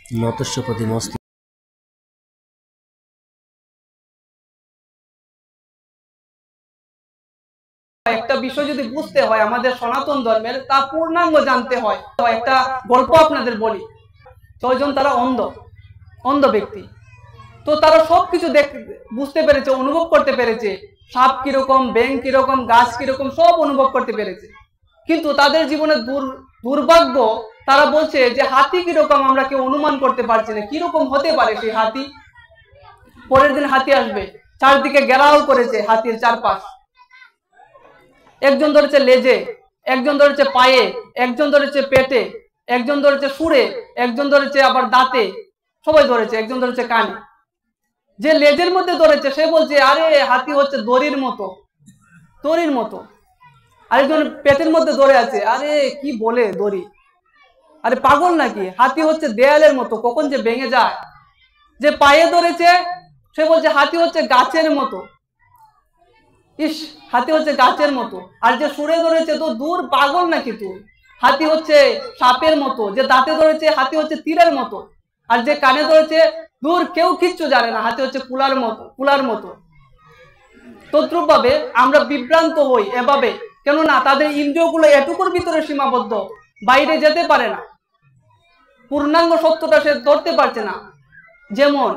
নতস্য প্রতিমস্তি। একটা বিষয় যদি বুঝতে হয় আমাদের সনাতন ধর্মের, তা পূর্ণাঙ্গ জানতে হয়। তো একটা গল্প আপনাদের বলি। 6 জন তারা অন্ধ ব্যক্তি। তো তারা সবকিছু বুঝতে পেরেছে, অনুভব করতে পেরেছে। সাপ কিরকম, ব্যাঙ কিরকম, গাছ কিরকম, সব অনুভব করতে পেরেছে। কিন্তু তাদের জীবনে দুর্ভাগ্য, তারা বলছে যে হাতি কিরকম আমরা কেউ অনুমান করতে পারছি না, কিরকম হতে পারে সেই হাতি। পরের দিন হাতি আসবে, চারদিকে ঘেরাও করেছে হাতির চারপাশ। একজন ধরেছে লেজে, একজন ধরেছে পায়ে, একজন ধরেছে পেটে, একজন ধরেছে সুরে, একজন ধরেছে আবার দাঁতে, সবাই ধরেছে, একজন ধরেছে কানে। যে লেজের মধ্যে ধরেছে সে বলছে আরে হাতি হচ্ছে দড়ির মতো। আরেকজন পেটের মধ্যে ধরে আছে, আরে কি বলে দড়ি, আরে পাগল নাকি, হাতি হচ্ছে দেয়ালের মতো, কখন যে ভেঙে যায়। যে পায়ে ধরেছে সে বলছে হাতি হচ্ছে গাছের মতো, ইস হাতি হচ্ছে গাছের মতো। আর যে সুরে ধরেছে তো দূর, পাগল নাকি তুই, হাতি হচ্ছে সাপের মতো। যে দাঁতে ধরেছে হাতি হচ্ছে তীরের মতো। আর যে কানে ধরেছে দূর, কেউ কিচ্ছু জানে না, হাতি হচ্ছে কুলার মতো। তদ্রূপ ভাবে আমরা বিভ্রান্ত হই এভাবে, কেননা তাদের ইন্দ্রিয়গুলো এটুকুর ভিতরে সীমাবদ্ধ, বাইরে যেতে পারে না, পূর্ণাঙ্গ সত্যটা সে ধরতে পারছে না। যেমন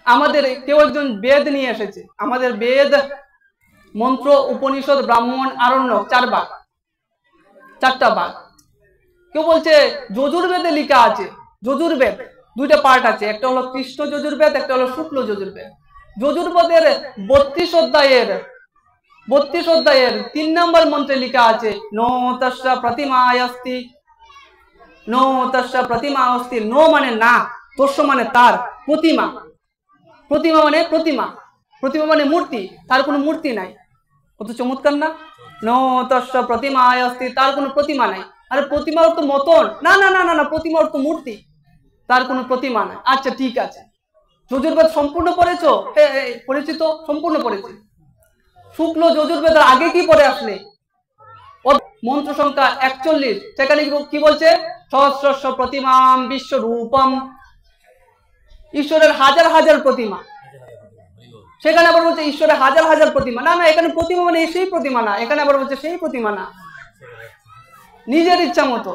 আমাদের কেউ একজন বেদ নিয়ে এসেছে, আমাদের বেদ মন্ত্র, উপনিষদ, ব্রাহ্মণ, আরণ্যক, 4টা ভাগ। কেউ বলছে যজুর্বেদে লেখা আছে, যজুর্বেদ 2টা পার্ট আছে, একটা হলো কৃষ্ণ যজুর্বেদ, একটা হলো শুক্ল যজুর্বেদ। যজুর্বেদের 32 অধ্যায়ের 3 নম্বর মন্ত্রে লেখা আছে নো তস্য প্রতিমায়স্তি, নো তস্য প্রতিমা অস্তি। নো মানে না, তস্য মানে তার, প্রতিমা মানে মূর্তি, তার কোনো মূর্তি নাই। কত চমৎকার না, নো তস্য প্রতিমায় অস্তি, তার কোনো প্রতিমা নাই। আরে প্রতিমা অর্থ মতন, না না না না, প্রতিমা অর্থ মূর্তি, তার কোনো প্রতিমা নাই। আচ্ছা ঠিক আছে, যজুর্বেদ সম্পূর্ণ পড়েছো? পড়েছি তো, সম্পূর্ণ পড়েছি। শুক্ল যজুর্বেদের আগে কি পড়ে আসলে? মন্ত্র সংখ্যা 41, সেখানে কি বলছে? সহস্রস্য প্রতিমাম বিশ্বরূপম, ঈশ্বরের হাজার হাজার প্রতিমা। সেখানে আবার বলছে ঈশ্বরের হাজার হাজার প্রতিমা, না না, এখানে প্রতিমা মানে সেই প্রতিমা না, এখানে আবার বলছে সেই প্রতিমা না, নিজের ইচ্ছা মতো।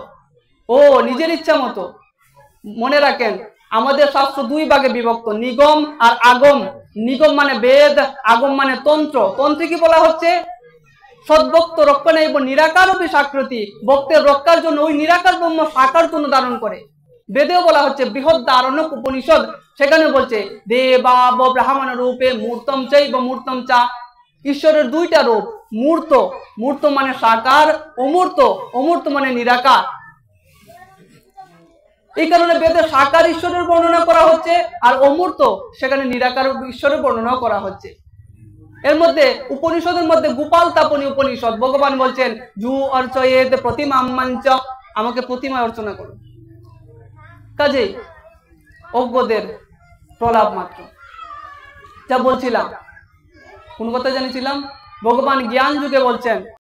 নিজের ইচ্ছা মতো। মনে রাখেন আমাদের শাস্ত্র 2 ভাগে বিভক্ত, নিগম আর আগম। নিগম মানে বেদ, আগম মানে তন্ত্র। তন্ত্রে কি বলা হচ্ছে? সদ্ভক্ত রক্ষণে এবং নিরাকার অভিসাকৃতি, ভক্তের রক্ষার জন্য ওই নিরাকার ব্রহ্ম সাকার জন্য ধারণ করে। বেদেও বলা হচ্ছে বৃহদারণ্যক উপনিষদ, সেখানে বলছে দেবাব ব্রাহ্মণ রূপে মূর্তম চৈব মূর্তম চা। ঈশ্বরের 2টা রূপ, মূর্ত মানে সাকার, অমূর্ত মানে নিরাকার। এই কারণে বেদে সাকার ঈশ্বরের বর্ণনা করা হচ্ছে, আর অমূর্ত সেখানে নিরাকার ঈশ্বরের বর্ণনা করা হচ্ছে। এর মধ্যে উপনিষদের মধ্যে গোপাল তাপনী উপনিষদ, ভগবান বলছেন জু অর্চয়েদ প্রতিমাম্মাঞ্চ, আমাকে প্রতিমা অর্চনা করো। কাজেই অজ্ঞদের প্রলাপ মাত্র। যা বলছিলাম, কোন কথা জানিয়েছিলাম? ভগবান জ্ঞান যুগে বলছেন